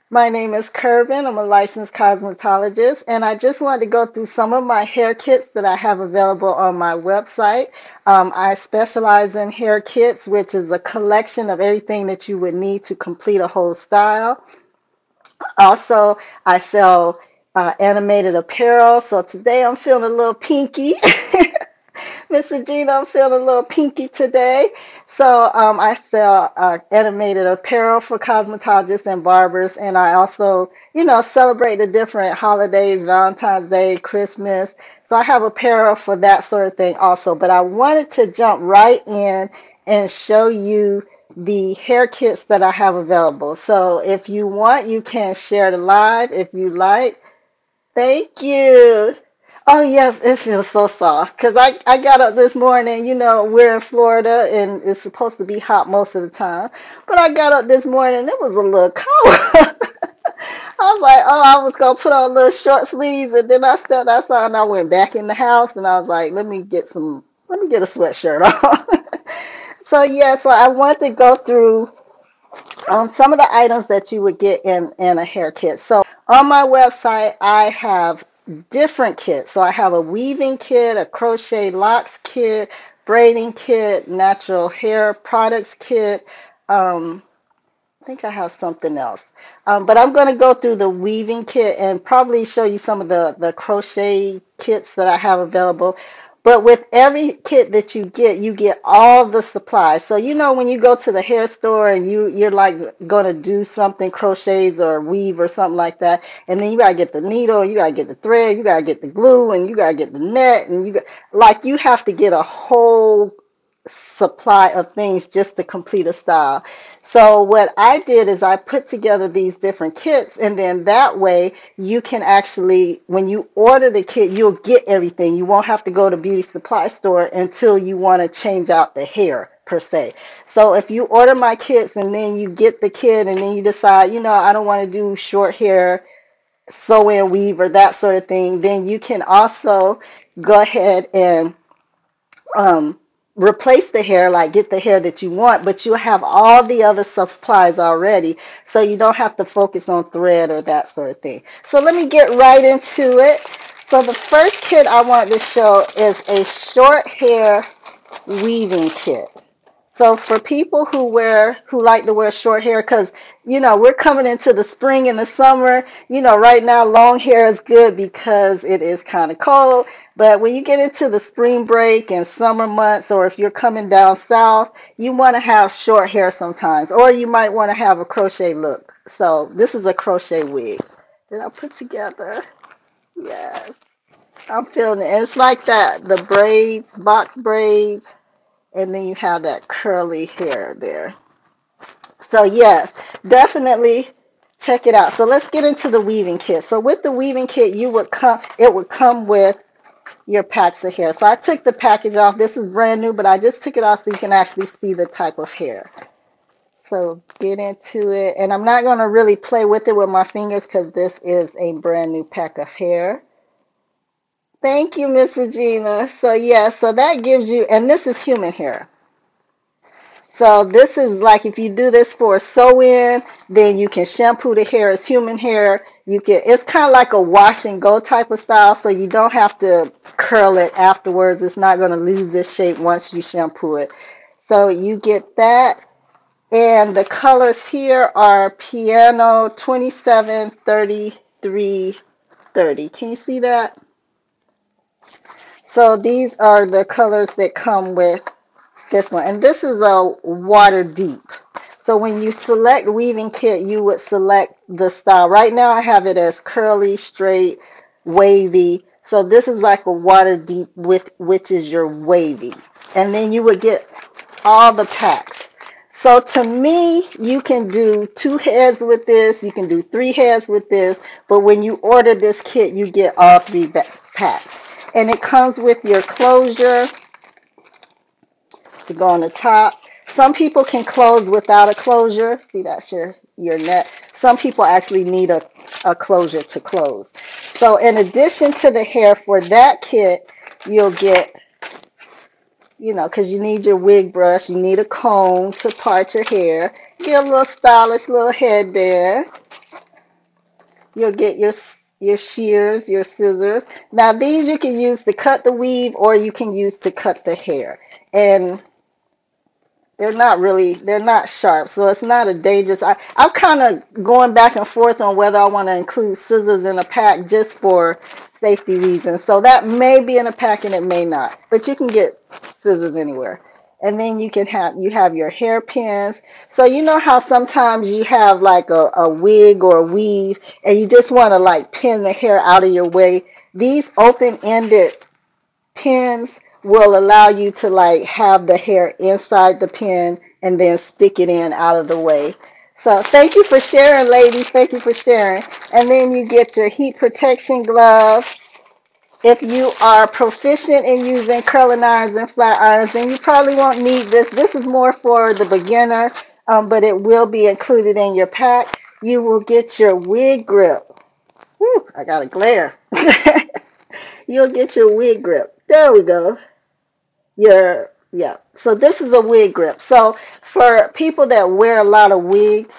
My name is KRWBIN. I'm a licensed cosmetologist, and I just wanted to go through some of my hair kits that I have available on my website. I specialize in hair kits, which is a collection of everything that you would need to complete a whole style. Also, I sell animated apparel. So today I'm feeling a little pinky. Miss Regina, I'm feeling a little pinky today. So I sell animated apparel for cosmetologists and barbers, and I also, celebrate the different holidays, Valentine's Day, Christmas. So I have apparel for that sort of thing also. But I wanted to jump right in and show you the hair kits that I have available. So if you want, you can share the live if you like. Thank you. Oh yes, it feels so soft. Cause I got up this morning, we're in Florida and it's supposed to be hot most of the time. But I got up this morning, it was a little cold. I was like, oh, I was gonna put on little short sleeves and then I stepped outside and I went back in the house and I was like, let me get a sweatshirt on. So yeah, so I want to go through some of the items that you would get in a hair kit. So on my website, I have different kits. So I have a weaving kit, a crochet locks kit, braiding kit, natural hair products kit. I think I have something else. But I'm going to go through the weaving kit and probably show you some of the crochet kits that I have available. But with every kit that you get all the supplies. So when you go to the hair store and you're like going to do something, crochets or weave or something like that, and then you got to get the needle, you got to get the thread, you got to get the glue, and you got to get the net, and you have to get a whole supply of things just to complete a style. So what I did is I put together these different kits, and then that way you can actually, when you order the kit, you'll get everything. You won't have to go to beauty supply store until you want to change out the hair per se. So if you order my kits and then you get the kit and then you decide, I don't want to do short hair, sew and weave or that sort of thing, then you can also go ahead and replace the hair, like get the hair that you want, but you have all the other supplies already, so you don't have to focus on thread or that sort of thing. So let me get right into it. So the first kit I want to show is a short hair weaving kit. So for people who like to wear short hair, because we're coming into the spring and the summer. Right now long hair is good because it is kind of cold. But when you get into the spring break and summer months, or if you're coming down south, you want to have short hair sometimes, or you might want to have a crochet look. So this is a crochet wig that I put together. Yes, I'm feeling it. And it's like that, the braids, box braids, and then you have that curly hair there. So yes, definitely check it out. So let's get into the weaving kit. So with the weaving kit, it would come with your packs of hair. So I took the package off. This is brand new, but I just took it off so you can actually see the type of hair. So get into it. And I'm not going to really play with it with my fingers because this is a brand new pack of hair. Thank you, Miss Regina. So yeah, so that gives you, and this is human hair. So this is like if you do this for a sew-in, then you can shampoo the hair as human hair. It's kind of like a wash and go type of style, so you don't have to curl it afterwards. It's not going to lose its shape once you shampoo it. So you get that. And the colors here are piano 27, 33, 30. Can you see that? So these are the colors that come with this one. And this is a water deep. So when you select weaving kit, you would select the style. Right now I have it as curly, straight, wavy. So this is like a water deep, which is your wavy. And then you would get all the packs. So to me, you can do 2 heads with this. You can do 3 heads with this. But when you order this kit, you get all 3 packs. And it comes with your closure to go on the top. Some people can close without a closure. See, that's your net. Some people actually need a closure to close. So in addition to the hair for that kit, you'll get, because you need your wig brush, you need a comb to part your hair. Get a little stylish little headband. You'll get your shears, your scissors. Now these you can use to cut the weave or you can use to cut the hair. And they're not sharp, so it's not a dangerous. I'm kind of going back and forth on whether I want to include scissors in a pack just for safety reasons. So that may be in a pack and it may not, but you can get scissors anywhere. And then you have your hairpins. So you know how sometimes you have like a wig or a weave and you just want to like pin the hair out of your way. These open-ended pins will allow you to like have the hair inside the pin and then stick it in out of the way. So thank you for sharing, ladies. Thank you for sharing. And then you get your heat protection gloves. If you are proficient in using curling irons and flat irons, then you probably won't need this. This is more for the beginner, but it will be included in your pack. You will get your wig grip. Whew, I got a glare. You'll get your wig grip. There we go. Yeah. So this is a wig grip. So for people that wear a lot of wigs,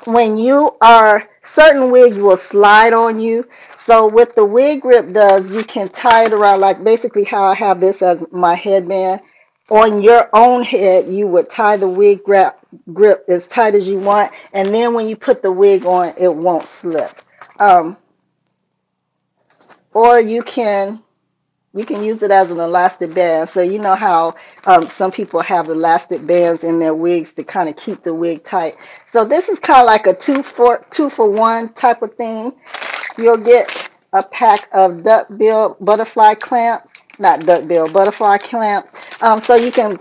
when you are certain wigs will slide on you. So what the wig grip does, you can tie it around like basically how I have this as my headband. On your own head, you would tie the wig grip as tight as you want, and then when you put the wig on, it won't slip. Um, or you can use it as an elastic band. So you know how some people have elastic bands in their wigs to kind of keep the wig tight. So this is kind of like a two for one type of thing. You'll get a pack of duckbill butterfly clamps, not duckbill, butterfly clamps. So you can,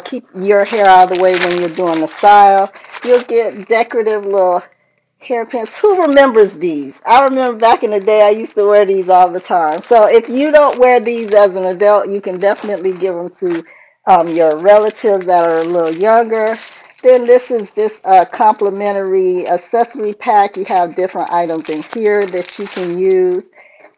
keep your hair out of the way when you're doing the style. You'll get decorative little hairpins. Who remembers these? I remember back in the day I used to wear these all the time. So if you don't wear these as an adult, you can definitely give them to your relatives that are a little younger. Then this is just a complimentary accessory pack. You have different items in here that you can use.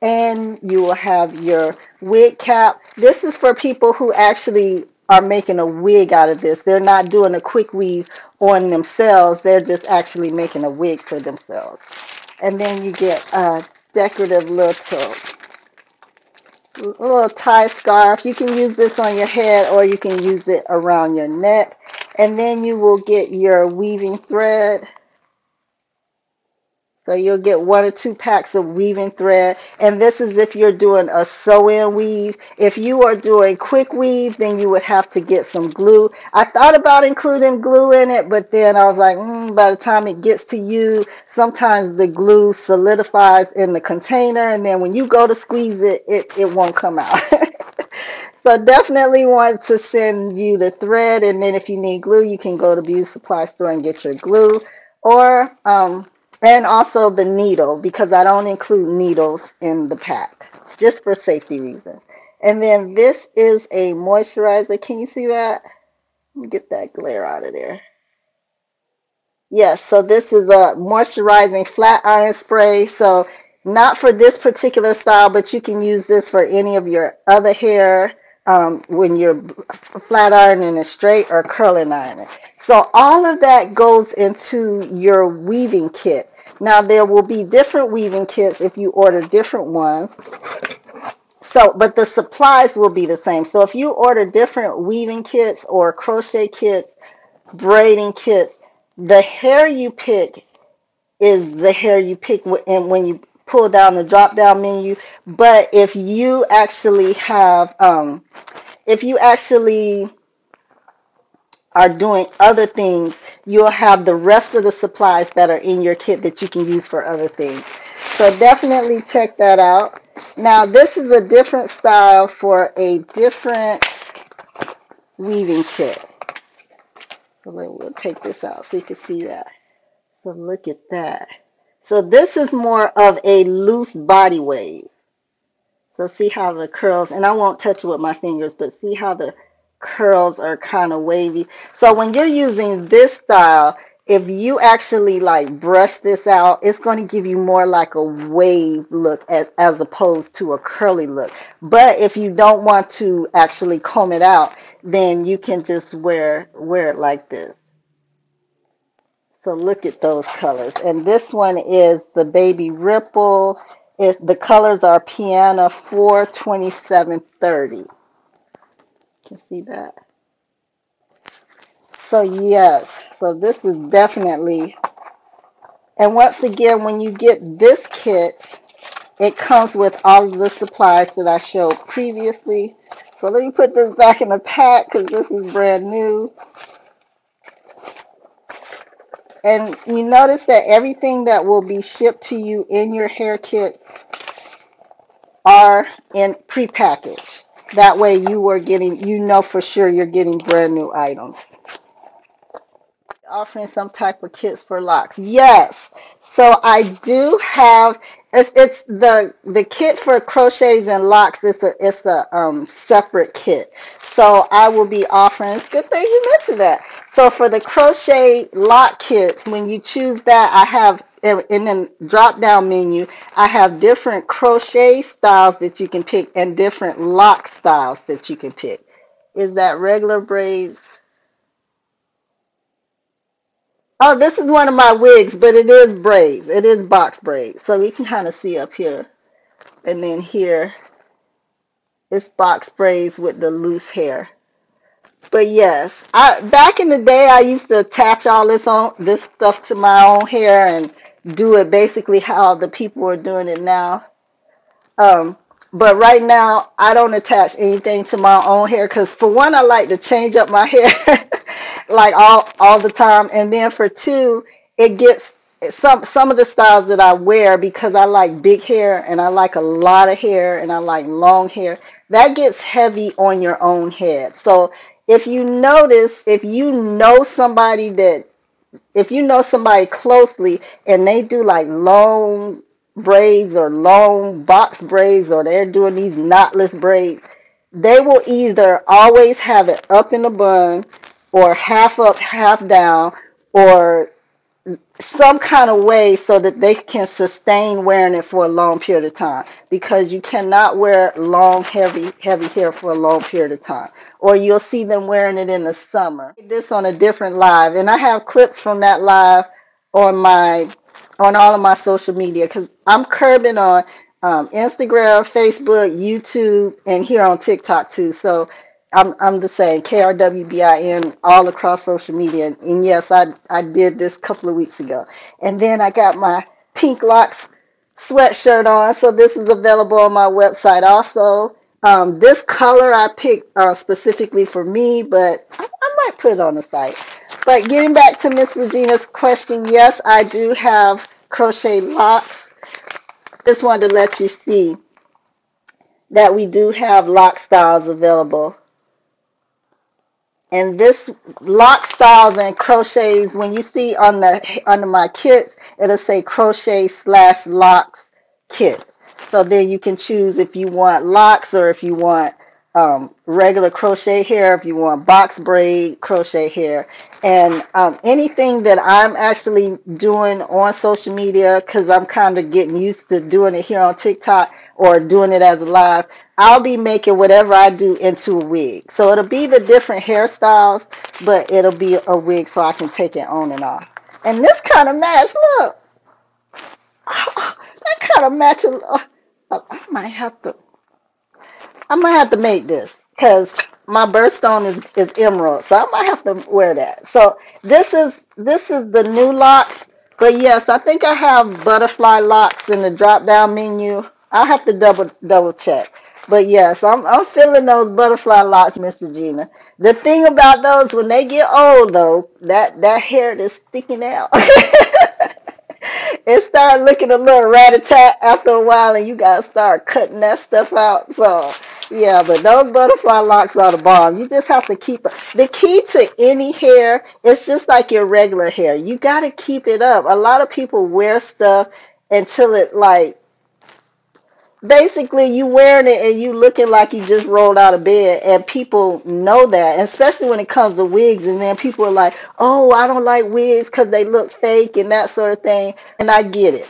And you will have your wig cap. This is for people who actually are making a wig out of this. They're not doing a quick weave on themselves. They're just actually making a wig for themselves. And then you get a decorative little tie scarf. You can use this on your head or you can use it around your neck. And then you will get your weaving thread. So you'll get 1 or 2 packs of weaving thread. And this is if you're doing a sew-in weave. If you are doing quick weave, then you would have to get some glue. I thought about including glue in it, but then I was like, by the time it gets to you, sometimes the glue solidifies in the container. And then when you go to squeeze it, it won't come out. So definitely want to send you the thread. And then if you need glue, you can go to beauty supply store and get your glue. Or, and also the needle, because I don't include needles in the pack, just for safety reasons. And then this is a moisturizer. Can you see that? Let me get that glare out of there. Yes, so this is a moisturizing flat iron spray. So not for this particular style, but you can use this for any of your other hair when you're flat ironing it straight or curling ironing. So all of that goes into your weaving kit. Now there will be different weaving kits if you order different ones. So, but the supplies will be the same. So if you order different weaving kits or crochet kits, braiding kits, the hair you pick is the hair you pick and when you pull down the drop down menu. But if you actually have if you actually are doing other things, you'll have the rest of the supplies that are in your kit that you can use for other things. So definitely check that out. Now this is a different style for a different weaving kit. So we'll take this out so you can see that. So look at that. So this is more of a loose body wave. So see how the curls, and I won't touch it with my fingers, but see how the curls are kind of wavy. So when you're using this style, if you actually like brush this out, it's going to give you more like a wave look as opposed to a curly look. But if you don't want to actually comb it out, then you can just wear it like this. So look at those colors. And this one is the Baby Ripple. The colors are Piano 42730. Can you see that? So yes, so this is definitely, and once again, when you get this kit, it comes with all of the supplies that I showed previously. So let me put this back in the pack because this is brand new. And you notice that everything that will be shipped to you in your hair kit are in prepackaged. That way you are getting, you know for sure you're getting brand new items. Offering some type of kits for locks. Yes. So I do have, it's the kit for crochets and locks. It's a separate kit. So I will be offering. It's a good thing you mentioned that. So for the crochet lock kits, when you choose that, I have in the drop down menu, I have different crochet styles that you can pick and different lock styles that you can pick. Is that regular braids? Oh, this is one of my wigs, but it is braids. It is box braids. So you can kind of see up here. And then here, it's box braids with the loose hair. But yes, back in the day, I used to attach all this stuff to my own hair and do it basically how the people are doing it now. Um, but right now, I don't attach anything to my own hair because for one, I like to change up my hair like all the time, and then for two, it gets some of the styles that I wear because I like big hair and I like a lot of hair and I like long hair. That gets heavy on your own head. So if you notice, if you know somebody closely and they do like long braids or long box braids or they're doing these knotless braids, they will either always have it up in the bun or half up, half down, or some kind of way so that they can sustain wearing it for a long period of time, because you cannot wear long heavy hair for a long period of time, or you'll see them wearing it in the summer. This on a different live, and I have clips from that live on all of my social media because I'm curbing on Instagram, Facebook, YouTube, and here on TikTok too. So I'm the same, KRWBIN, all across social media. And yes, I did this a couple of weeks ago. And then I got my Pink Locks sweatshirt on, so this is available on my website also. This color I picked specifically for me, but I might put it on the site. But getting back to Miss Regina's question, yes, I do have crochet locks. Just wanted to let you see that we do have lock styles available. And this lock styles and crochets, when you see under my kits, it'll say crochet / locks kit. So then you can choose if you want locks or if you want regular crochet hair, if you want box braid crochet hair. And anything that I'm actually doing on social media, because I'm kind of getting used to doing it here on TikTok or doing it as a live, I'll be making whatever I do into a wig. So it'll be the different hairstyles, but it'll be a wig so I can take it on and off. And this kind of match, look, that kind of matches. I might have to make this because my birthstone is emerald, so I might have to wear that. So this is the new locks. But yes, I think I have butterfly locks in the drop down menu. I'll have to double check. But yes, I'm feeling those butterfly locks, Miss Regina. The thing about those, when they get old though, that hair is sticking out. It started looking a little rat-a-tat after a while, and you gotta start cutting that stuff out. So yeah, but those butterfly locks are the bomb. You just have to keep it. The key to any hair, it's just like your regular hair. You gotta keep it up. A lot of people wear stuff until it like, basically you wearing it and you looking like you just rolled out of bed, and people know that, and especially when it comes to wigs, and then people are like, oh, I don't like wigs because they look fake and that sort of thing. And I get it.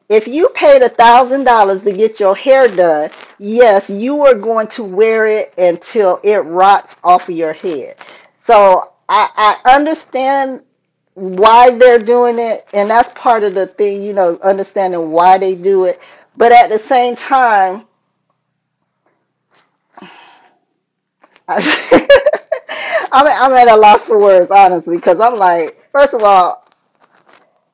If you paid $1,000 to get your hair done, yes, you are going to wear it until it rots off of your head. So I understand why they're doing it, and that's part of the thing, you know, understanding why they do it. But at the same time, I'm at a loss for words, honestly, because I'm like, first of all,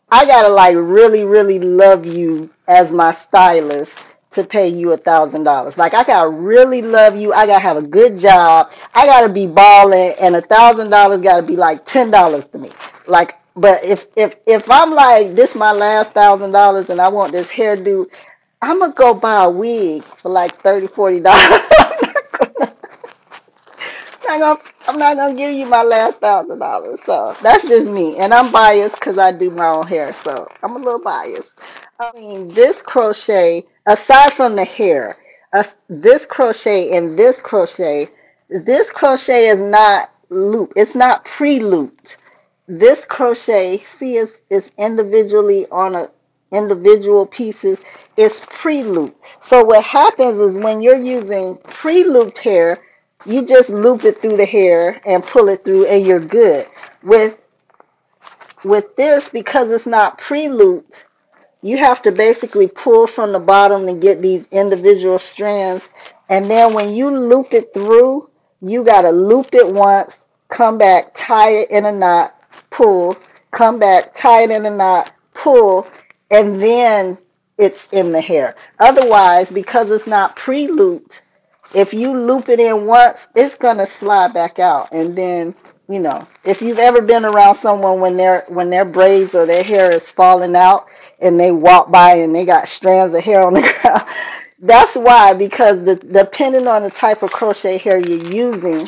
I gotta like really, really love you as my stylist to pay you $1,000. Like I gotta really love you. I gotta have a good job. I gotta be balling, and $1,000 gotta be like $10 to me. Like, but if I'm like this, my last $1,000, and I want this hairdo, I'm gonna go buy a wig for like $30, $40. I'm not gonna give you my last $1,000. So that's just me, and I'm biased because I do my own hair, so I'm a little biased. I mean, this crochet, aside from the hair, this crochet is not loop. It's not pre-looped. This crochet, see, is individually on a individual pieces. It's pre-looped. So what happens is when you're using pre-looped hair, you just loop it through the hair and pull it through, and you're good. With this, because it's not pre-looped, you have to basically pull from the bottom to get these individual strands. And then when you loop it through, you got to loop it once, come back, tie it in a knot, pull, come back, tie it in a knot, pull, and then it's in the hair. Otherwise, because it's not pre-looped, if you loop it in once, it's going to slide back out. And then, you know, if you've ever been around someone when their braids or their hair is falling out and they walk by and they got strands of hair on the ground, that's why, because depending on the type of crochet hair you're using,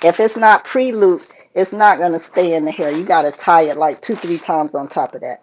if it's not pre-looped, it's not going to stay in the hair. You got to tie it like 2, 3 times on top of that.